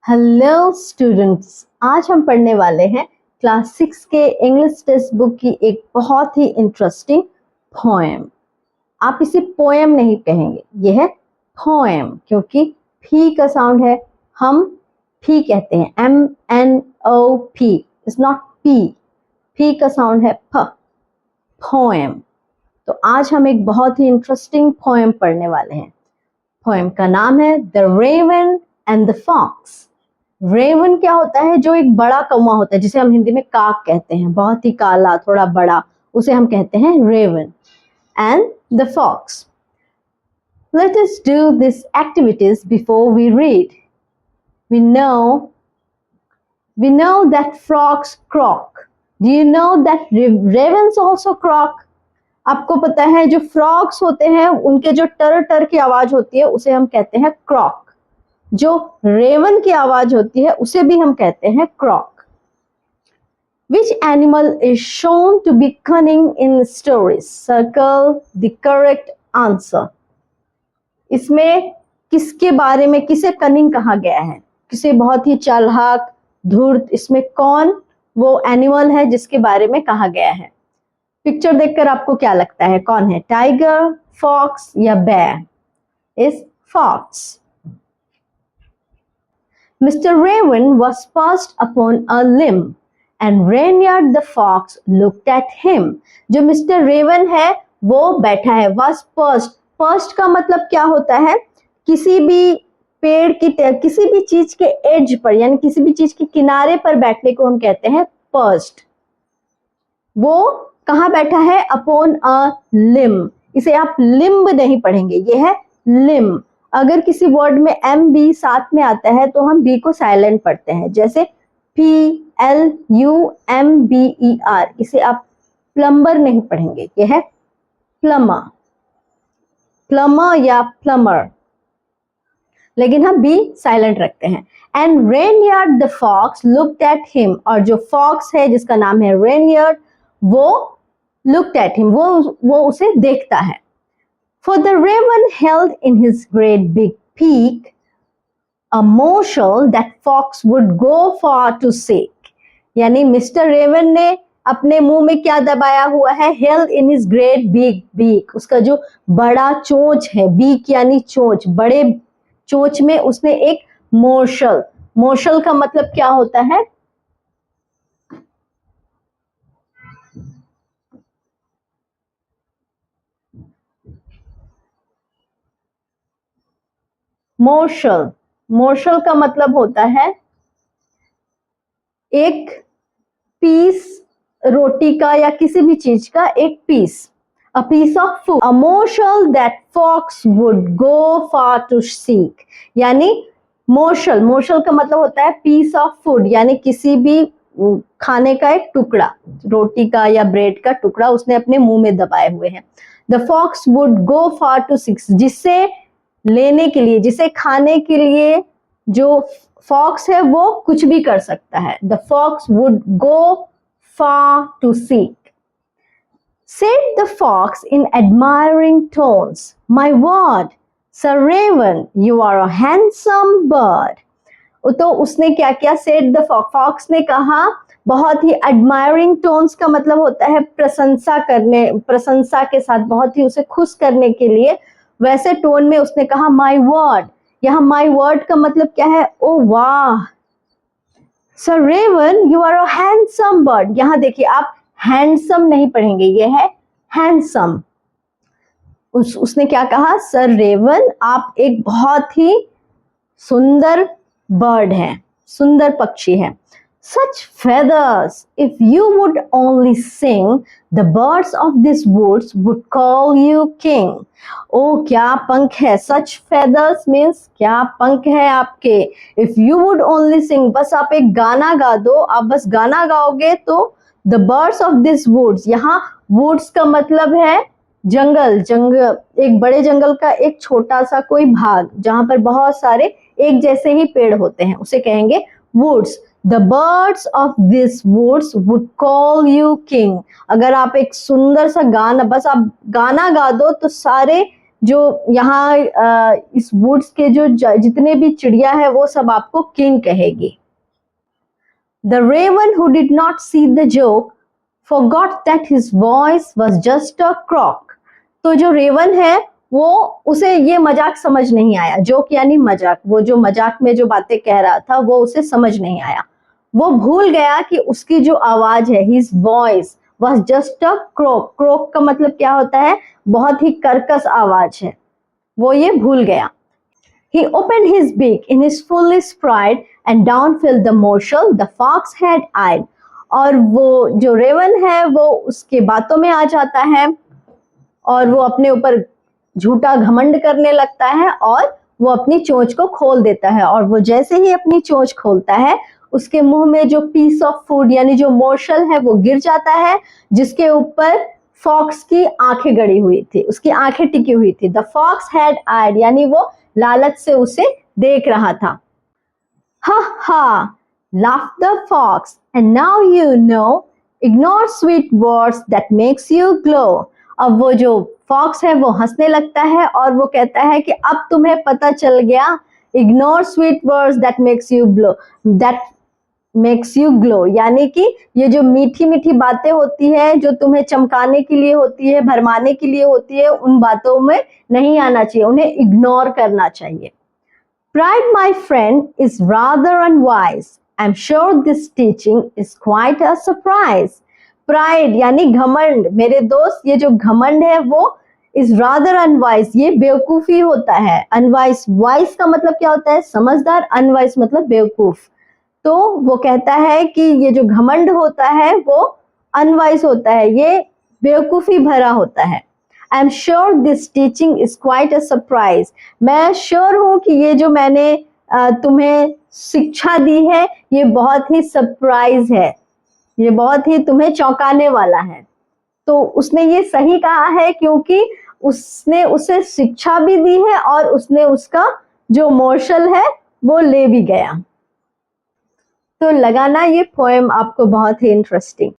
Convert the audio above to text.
Hello students, आज हम पढ़ने वाले हैं क्लास 6 के इंग्लिश टेक्स्ट बुक की एक बहुत ही इंटरेस्टिंग पोएम। आप इसे पोएम नहीं कहेंगे, यह है पोएम, क्योंकि फी का साउंड है। हम फी कहते हैं, MNOP, इट्स नॉट पी। फी का साउंड है फ, पोएम। तो आज हम एक बहुत ही इंटरेस्टिंग पोएम पढ़ने वाले हैं। पोएम का नाम है the raven and the fox. Raven क्या होता है? जो एक बड़ा कौवा होता है, जिसे हम हिंदी में काक कहते हैं, बहुत ही काला, थोड़ा बड़ा, उसे हम कहते हैं raven. And the fox. Let us do these activities before we read. We know that frogs croak. Do you know that ravens also croak? आपको पता है जो फ्रॉग्स होते हैं उनके जो टर टर की आवाज होती है उसे हम कहते हैं क्रॉक। जो रेवन की आवाज होती है उसे भी हम कहते हैं क्रॉक। Which animal is shown to be cunning in stories? Circle the correct answer. इसमें किसके बारे में, किसे कनिंग कहा गया है? किसे बहुत ही चालाक, धूर्त, इसमें कौन वो एनिमल है जिसके बारे में कहा गया है? पिक्चर देखकर आपको क्या लगता है, कौन है? टाइगर, फॉक्स या bear? Is fox. Mr. Raven was perched upon a limb and Reynard the fox looked at him. जो मिस्टर रेवन है वो बैठा है, was perched. Perched का मतलब क्या होता है? किसी भी पेड़ की, किसी भी चीज के एज पर, यानी किसी भी चीज के किनारे पर बैठने को हम कहते हैं perched. वो कहाँ बैठा है? Upon a limb. इसे आप लिम्ब नहीं पढ़ेंगे, ये है लिम्ब। अगर किसी वर्ड में MB साथ में आता है तो हम B को साइलेंट पढ़ते हैं, जैसे PLUMBER। इसे आप प्लम्बर नहीं पढ़ेंगे, यह है प्लम्बर, प्लम्बर या प्लम्बर, लेकिन हम B साइलेंट रखते हैं। And Reynard the fox looked at him. और जो फॉक्स है जिसका नाम है रेनयार्ड, वो लुक्ड एट हिम, वो उसे देखता है। For the raven held in his great big beak a morsel that fox would go far to seek. यानी मिस्टर रेवन ने अपने मुंह में क्या दबाया हुआ है? Held in his great big beak. उसका जो बड़ा चोंच है, beak यानी चोंच, बड़े चोंच में उसने एक मोर्शल, मोर्शल का मतलब क्या होता है? मोर्शल, मोर्शल का मतलब होता है एक पीस रोटी का या किसी भी चीज का एक piece, a piece of food. A morsel that fox would go far to seek. यानी मोर्शल, मोर्शल का मतलब होता है पीस ऑफ फूड, यानी किसी भी खाने का एक टुकड़ा, रोटी का या ब्रेड का टुकड़ा उसने अपने मुंह में दबाए हुए हैं। The fox would go far to seek. जिससे लेने के लिए, जिसे खाने के लिए जो फॉक्स है वो कुछ भी कर सकता है। The fox would go far to seek. Said the fox in admiring tones, "My word, Sir Raven, you are a handsome bird." तो उसने क्या किया? Said the fox, फॉक्स ने कहा, बहुत ही admiring tones का मतलब होता है प्रशंसा करने, प्रशंसा के साथ, बहुत ही उसे खुश करने के लिए वैसे टोन में उसने कहा माई वर्ड। यहाँ माई वर्ड का मतलब क्या है? ओ वाह, sir raven you are a handsome bird. यहाँ देखिए, आप हैंडसम नहीं पढ़ेंगे, ये है हैंडसम। उसने क्या कहा? सर रेवन आप एक बहुत ही सुंदर बर्ड हैं, सुंदर पक्षी हैं। Such feathers, if you would only sing, the birds of these woods would call you king. ओ क्या पंख है! Such feathers means क्या पंख है आपके। If you would only sing, बस आप एक गाना गा दो, आप बस गाना गाओगे तो the birds of these woods, यहाँ woods का मतलब है जंगल, जंगल, एक बड़े जंगल का एक छोटा सा कोई भाग जहां पर बहुत सारे एक जैसे ही पेड़ होते हैं, उसे कहेंगे woods. The birds of these woods would call you king. अगर आप एक सुंदर सा गाना, बस आप गाना गा दो तो सारे जो यहाँ इस वुड्स के जो जितने भी चिड़िया है वो सब आपको किंग कहेगी। The raven who did not see the joke forgot that his voice was just a croak. तो जो रेवन है वो उसे ये मजाक समझ नहीं आया, जोक यानी मजाक, वो जो मजाक में जो बातें कह रहा था वो उसे समझ नहीं आया। वो भूल गया कि उसकी जो आवाज है, his voice was just a croak. croak का मतलब क्या होता है? बहुत ही कर्कश आवाज है, वो ये भूल गया। He opened his beak in his fullest pride and down fell the morsel the fox had eyed. और वो जो रेवन है वो उसके बातों में आ जाता है और वो अपने ऊपर झूठा घमंड करने लगता है और वो अपनी चोंच को खोल देता है। और वो जैसे ही अपनी चोंच खोलता है उसके मुंह में जो पीस ऑफ फूड यानी जो मोर्शल है वो गिर जाता है, जिसके ऊपर फॉक्स की आंखें गड़ी हुई थी, उसकी आंखें टिकी हुई थी। द फॉक्स हैड आइड यानी वो लालच से उसे देख रहा था। हा हा, laughed the fox, and now you know, ignore sweet words that makes you glow. अब वो जो फॉक्स है वो हंसने लगता है और वो कहता है कि अब तुम्हें पता चल गया, ignore sweet words that makes you glow, यानी कि ये जो मीठी मीठी बातें होती है जो तुम्हें चमकाने के लिए होती है, भरमाने के लिए होती है, उन बातों में नहीं आना चाहिए, उन्हें इग्नोर करना चाहिए। Pride, my friend, is rather unwise. I'm sure this teaching is quite a surprise. Pride यानी घमंड, मेरे दोस्त ये जो घमंड है वो is rather unwise, ये बेवकूफी होता है। unwise, wise का मतलब क्या होता है? समझदार, unwise मतलब बेवकूफ। तो वो कहता है कि ये जो घमंड होता है वो अनवाइज होता है, ये बेवकूफी भरा होता है। I am sure this teaching is quite a surprise, मैं श्योर हूं कि ये जो मैंने तुम्हें शिक्षा दी है ये बहुत ही सरप्राइज है, ये बहुत ही तुम्हें चौंकाने वाला है। तो उसने ये सही कहा है क्योंकि उसने उसे शिक्षा भी दी है और उसने उसका जो मोर्शल है वो ले भी गया। तो लगा ना ये पोएम आपको बहुत ही इंटरेस्टिंग।